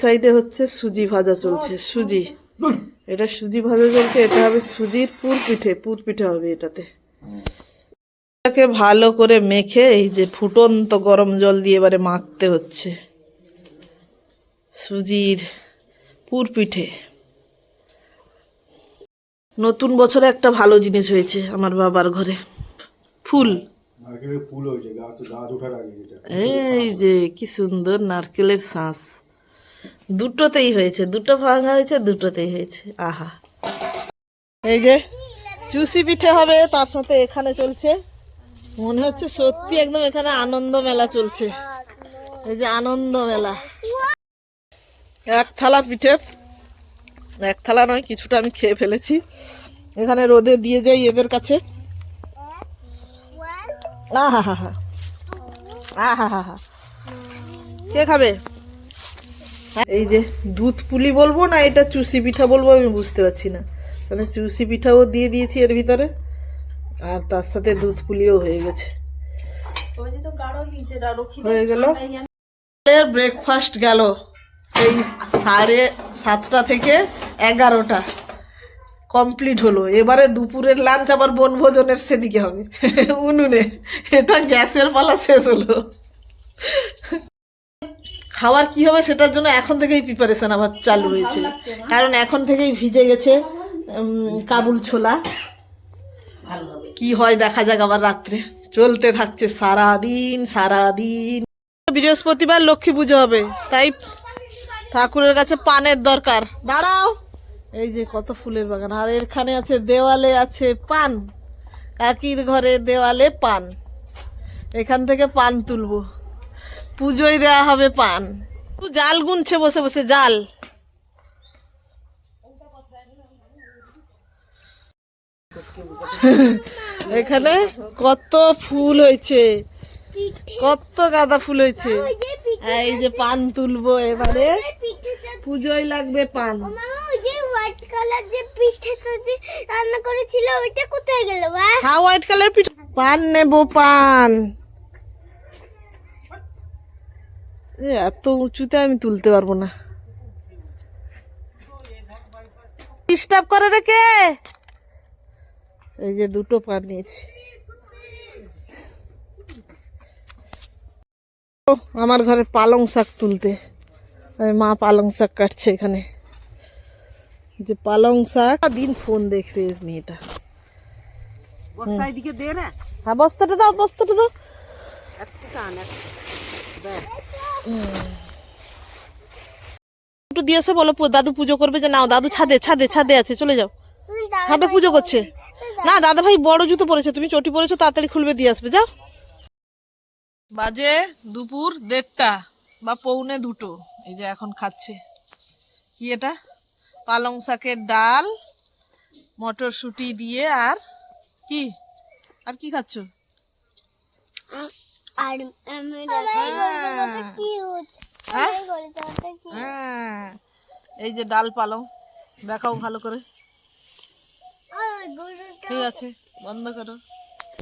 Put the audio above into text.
সাইডে হচ্ছে সুজি ভাজা চলছে। সুজি, এটা সুজি ভাজা চলছে। এটা হবে সুজির পুর পিঠে হবে এটাতে। এটাকে ভালো করে মেখে এই যে ফুটন্ত গরম জল দিয়ে এবারে মাখতে হচ্ছে সুজির পুর পিঠে। নতুন বছরে একটা ভালো জিনিস হয়েছে আমার বাবার ঘরে, ফুল। এই যে কি সুন্দর নারকেলের শাঁস, দুটোতেই হয়েছে, দুটো ভাঙা হয়েছে, দুটোতেই হয়েছে। আহা, এই যে চুষি পিঠে হবে, তার সাথে এখানে চলছে, মনে হচ্ছে সত্যি একদম এখানে আনন্দ মেলা চলছে। এই যে আনন্দ মেলা। এক থালা পিঠে, এক থালা নয়, কিছুটা আমি খেয়ে ফেলেছি। এখানে রোদে দিয়ে যাই এদের কাছে। আহা হা হা, আহা হা হা, কে খাবে? এই যে দুধ পুলি বলবো না এটা চুষি পিঠা বলবো আমি বুঝতে পারছি না। মানে চুষি পিঠাও দিয়ে দিয়েছি এর ভিতরে, আর তার সাথে দুধ পুলিও হয়ে গেছে। হয়ে গেল ব্রেকফাস্ট। গেল সেই 7:30 থেকে 11টা কমপ্লিট হলো। এবারে দুপুরের লাঞ্চ আবার বনভোজনের সেদিকে হবে উনুনে। এটা গ্যাসের পালা শেষ হলো। খাবার কি হবে সেটার জন্য এখন থেকেই প্রিপারেশন আবার চালু হয়েছে, কারণ এখন থেকেই ভিজে গেছে কাবুল ছোলা। কি হয় দেখা যাক আবার রাত্রে। চলতে থাকছে সারাদিন সারাদিন। বৃহস্পতিবার লক্ষ্মী পুজো হবে, তাই ঠাকুরের কাছে পানের দরকার। দাঁড়াও, এই যে কত ফুলের বাগান, আর এখানে আছে দেওয়ালে আছে পান। কাকির ঘরে দেওয়ালে পান, এখান থেকে পান তুলবো, পুজোয় দেওয়া হবে পান। জাল গুনছে বসে বসে, জাল। এখানে কত ফুল হয়েছে, কত গাঁদা ফুল হয়েছে। এই যে পান তুলবো এবারে, পুজোয় লাগবে পান। হোয়াইট কালার যে পিঠেটা যে রান্না করেছিল ওইটা কোথায় গেল? হ্যাঁ, হোয়াইট কালার পিঠে। পান নেবো, পান। এত উঁচুতে আমি তুলতে পারবো না। ডিস্টার্ব করে রেখে। এই যে দুটো পান নিয়েছি। আমার ঘরে পালং শাক তুলতে, মা পালং শাক কাটছে এখানে। যে পালং শাক, দিন ফোন দেখবে মেয়েটা। এদিকে দে না। হ্যাঁ, বস্তাটা দাও, বস্তাটা দাও। একটু দিয়েছে, বলো দাদু পুজো করবে। যে নাও, দাদু ছাদে ছাদে ছাদে আছে, চলে যাও। ছাদে পুজো করছে। না, দাদা ভাই বড় জুতো পরেছে, তুমি চটি পরেছো, তাড়াতাড়ি খুলবে, দিয়ে আসবে, যাও। বাজে দুপুর 1:30 বা 1:45। এই যে এখন খাচ্ছে কি এটা, পালং শাকের ডাল, মটরশুঁটি দিয়ে। আর কি, আর কি খাচ্ছ? এই যে ডাল পালং, দেখাও ভালো করে। ঠিক আছে, বন্ধ করো।